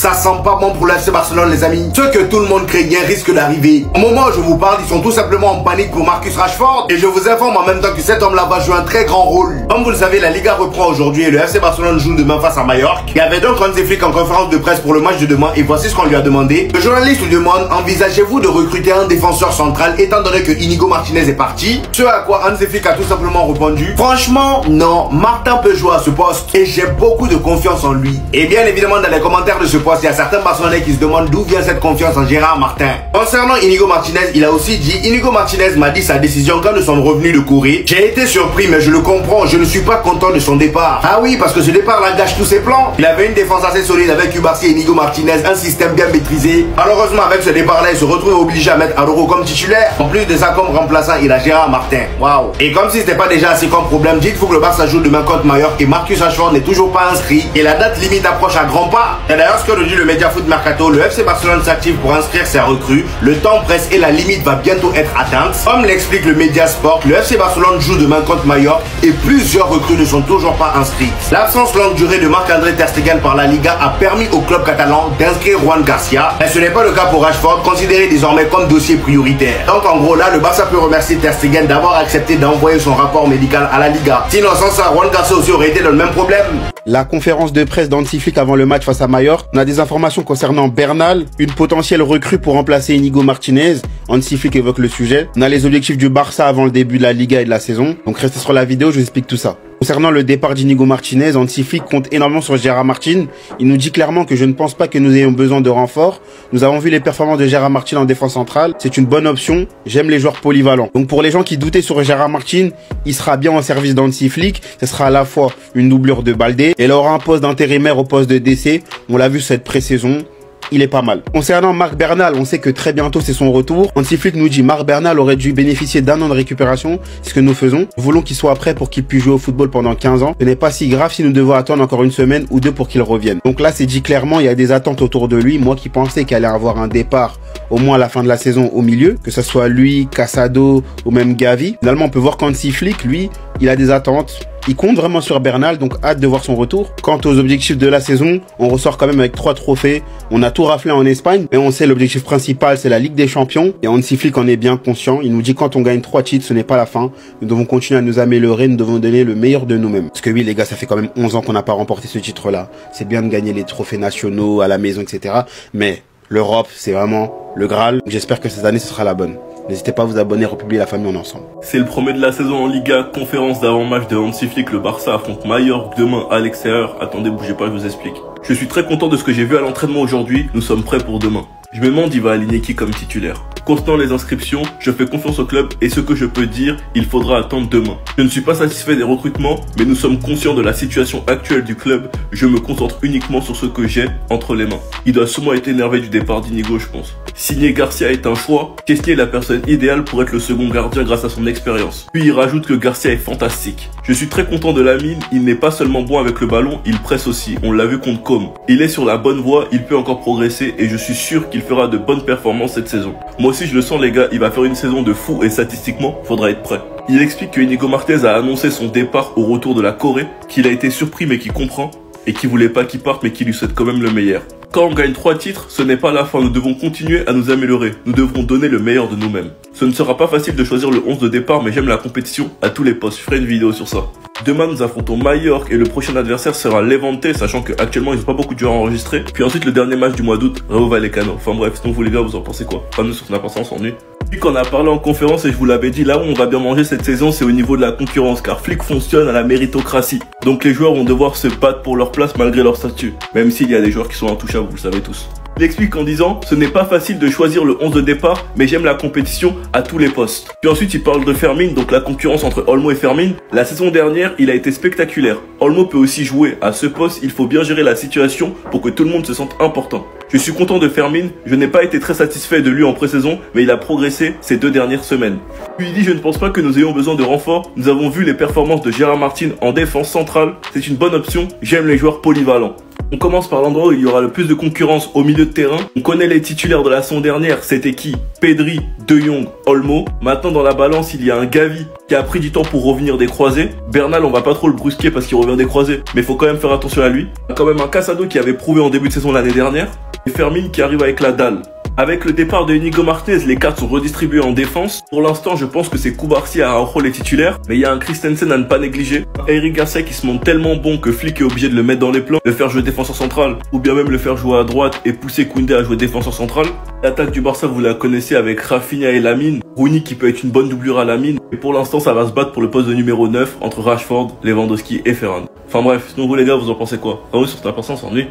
Ça sent pas bon pour l'FC Barcelone les amis. Ce que tout le monde craignait risque d'arriver. Au moment où je vous parle, ils sont tout simplement en panique pour Marcus Rashford. Et je vous informe en même temps que cet homme-là va jouer un très grand rôle. Comme vous le savez, la Liga reprend aujourd'hui et le FC Barcelone joue demain face à Mallorca. Il y avait donc Hansi Flick en conférence de presse pour le match de demain et voici ce qu'on lui a demandé. Le journaliste lui demande: envisagez-vous de recruter un défenseur central étant donné que Inigo Martinez est parti? Ce à quoi Hansi Flick a tout simplement répondu: franchement, non, Martin peut jouer à ce poste et j'ai beaucoup de confiance en lui. Et bien évidemment, dans les commentaires de ce poste, il y a certains Barcelonais qui se demandent d'où vient cette confiance en Gérard Martin. Concernant Inigo Martinez, il a aussi dit: Inigo Martinez m'a dit sa décision quand nous sommes revenus de Corée. J'ai été surpris, mais je le comprends, je ne suis pas content de son départ. Ah oui, parce que ce départ-là gâche tous ses plans. Il avait une défense assez solide avec Cubarsí et Inigo Martinez, un système bien maîtrisé. Malheureusement, avec ce départ-là, il se retrouve obligé à mettre Araujo comme titulaire. En plus de ça, comme remplaçant, il a Gérard Martin. Waouh. Et comme si c'était pas déjà assez comme problème, dites-vous que le Barça joue demain contre Mallorca et Marcus Rashford n'est toujours pas inscrit. Et la date limite approche à grands pas. Et d'ailleurs, ce que nous dit le Média Foot Mercato, le FC Barcelone s'active pour inscrire ses recrues. Le temps presse et la limite va bientôt être atteinte. Comme l'explique le Média Sport, le FC Barcelone joue demain contre Mallorca et plusieurs recrues ne sont toujours pas inscrites. L'absence longue durée de Marc-André Ter Stegen par la Liga a permis au club catalan d'inscrire Juan Garcia. Mais ce n'est pas le cas pour Rashford, considéré désormais comme dossier prioritaire. Donc en gros là, le Barça peut remercier Ter Stegen d'avoir accepté d'envoyer son rapport médical à la Liga. Sinon sans ça, Juan Garcia aussi aurait été dans le même problème. La conférence de presse d'Hansi Flick avant le match face à Mallorca, on a des informations concernant Bernal, une potentielle recrue pour remplacer Inigo Martinez. Hansi Flick évoque le sujet. On a les objectifs du Barça avant le début de la Liga et de la saison. Donc restez sur la vidéo, je vous explique tout ça. Concernant le départ d'Inigo Martinez, Hansi Flick compte énormément sur Gérard Martin. Il nous dit clairement que je ne pense pas que nous ayons besoin de renfort. Nous avons vu les performances de Gérard Martin en défense centrale. C'est une bonne option. J'aime les joueurs polyvalents. Donc pour les gens qui doutaient sur Gérard Martin, il sera bien en service d'Hansi Flick. Ce sera à la fois une doublure de Baldé et il aura un poste d'intérimaire au poste de DC. On l'a vu cette pré-saison. Il est pas mal. Concernant Marc Bernal, on sait que très bientôt c'est son retour. Hansi Flick nous dit: Marc Bernal aurait dû bénéficier d'un an de récupération, c'est ce que nous faisons. Nous voulons qu'il soit prêt pour qu'il puisse jouer au football pendant 15 ans. Ce n'est pas si grave si nous devons attendre encore une semaine ou deux pour qu'il revienne. Donc là c'est dit clairement, il y a des attentes autour de lui. Moi qui pensais qu'il allait avoir un départ au moins à la fin de la saison au milieu, que ce soit lui, Casado ou même Gavi. Finalement on peut voir qu'Hansi Flick, lui, il a des attentes. Il compte vraiment sur Bernal, donc hâte de voir son retour. Quant aux objectifs de la saison, on ressort quand même avec 3 trophées. On a tout raflé en Espagne, mais on sait l'objectif principal, c'est la Ligue des Champions. Et Hansi Flick en est bien conscient. Il nous dit quand on gagne 3 titres, ce n'est pas la fin. Nous devons continuer à nous améliorer, nous devons donner le meilleur de nous-mêmes. Parce que oui, les gars, ça fait quand même 11 ans qu'on n'a pas remporté ce titre-là. C'est bien de gagner les trophées nationaux à la maison, etc. Mais l'Europe, c'est vraiment le Graal. J'espère que cette année, ce sera la bonne. N'hésitez pas à vous abonner, republier la famille en ensemble. C'est le premier de la saison en Liga, conférence d'avant-match de Hansi Flick, le Barça affronte Mallorca demain à l'extérieur. Attendez, bougez pas, je vous explique. Je suis très content de ce que j'ai vu à l'entraînement aujourd'hui, nous sommes prêts pour demain. Je me demande il va aligner qui comme titulaire. Concernant les inscriptions, je fais confiance au club et ce que je peux dire, il faudra attendre demain. Je ne suis pas satisfait des recrutements, mais nous sommes conscients de la situation actuelle du club. Je me concentre uniquement sur ce que j'ai entre les mains. Il doit sûrement être énervé du départ d'Inigo, je pense. Signer Garcia est un choix. Chesney est la personne idéale pour être le second gardien grâce à son expérience. Puis il rajoute que Garcia est fantastique. Je suis très content de Lamine, il n'est pas seulement bon avec le ballon, il presse aussi. On l'a vu contre Com. Il est sur la bonne voie, il peut encore progresser et je suis sûr qu'il fera de bonnes performances cette saison. Moi aussi je le sens les gars, il va faire une saison de fou et statistiquement, faudra être prêt. Il explique que Inigo Martinez a annoncé son départ au retour de la Corée, qu'il a été surpris mais qu'il comprend, et qu'il voulait pas qu'il parte mais qu'il lui souhaite quand même le meilleur. Quand on gagne 3 titres, ce n'est pas la fin, nous devons continuer à nous améliorer, nous devrons donner le meilleur de nous-mêmes. Ce ne sera pas facile de choisir le 11 de départ mais j'aime la compétition à tous les postes, je ferai une vidéo sur ça. Demain nous affrontons Mallorca et le prochain adversaire sera Levante, sachant qu'actuellement ils n'ont pas beaucoup de joueurs enregistrés. Puis ensuite le dernier match du mois d'août, Rayo Vallecano. Enfin bref, sinon vous les gars vous en pensez quoi? Pas nous sur Snap, on s'ennuie. Puis qu'on a parlé en conférence et je vous l'avais dit, là où on va bien manger cette saison c'est au niveau de la concurrence car Flick fonctionne à la méritocratie. Donc les joueurs vont devoir se battre pour leur place malgré leur statut. Même s'il y a des joueurs qui sont intouchables, vous le savez tous. Il explique en disant « Ce n'est pas facile de choisir le 11 de départ, mais j'aime la compétition à tous les postes. » Puis ensuite, il parle de Fermin, donc la concurrence entre Olmo et Fermin. La saison dernière, il a été spectaculaire. Olmo peut aussi jouer. À ce poste, il faut bien gérer la situation pour que tout le monde se sente important. Je suis content de Fermin, je n'ai pas été très satisfait de lui en pré-saison, mais il a progressé ces 2 dernières semaines. Puis il dit « Je ne pense pas que nous ayons besoin de renfort. Nous avons vu les performances de Gérard Martin en défense centrale. C'est une bonne option, j'aime les joueurs polyvalents. » On commence par l'endroit où il y aura le plus de concurrence au milieu de terrain. On connaît les titulaires de la saison dernière, c'était qui? Pedri, De Jong, Olmo. Maintenant dans la balance, il y a un Gavi qui a pris du temps pour revenir des croisés. Bernal, on va pas trop le brusquer parce qu'il revient des croisés, mais il faut quand même faire attention à lui. Il y a quand même un Casado qui avait prouvé en début de saison l'année dernière. Et Fermin qui arrive avec la dalle. Avec le départ de Inigo Martinez, les cartes sont redistribuées en défense. Pour l'instant, je pense que c'est Koubarsi à Araujo les titulaires, mais il y a un Christensen à ne pas négliger. Eric Garcia qui se montre tellement bon que Flick est obligé de le mettre dans les plans, le faire jouer défenseur central, ou bien même le faire jouer à droite et pousser Koundé à jouer défenseur central. L'attaque du Barça, vous la connaissez avec Rafinha et Lamine. Rooney qui peut être une bonne doublure à Lamine. Et pour l'instant, ça va se battre pour le poste de numéro 9 entre Rashford, Lewandowski et Ferran. Enfin bref, sinon vous les gars, vous en pensez quoi? Ah oui, sur ta personne, ça s'ennuie.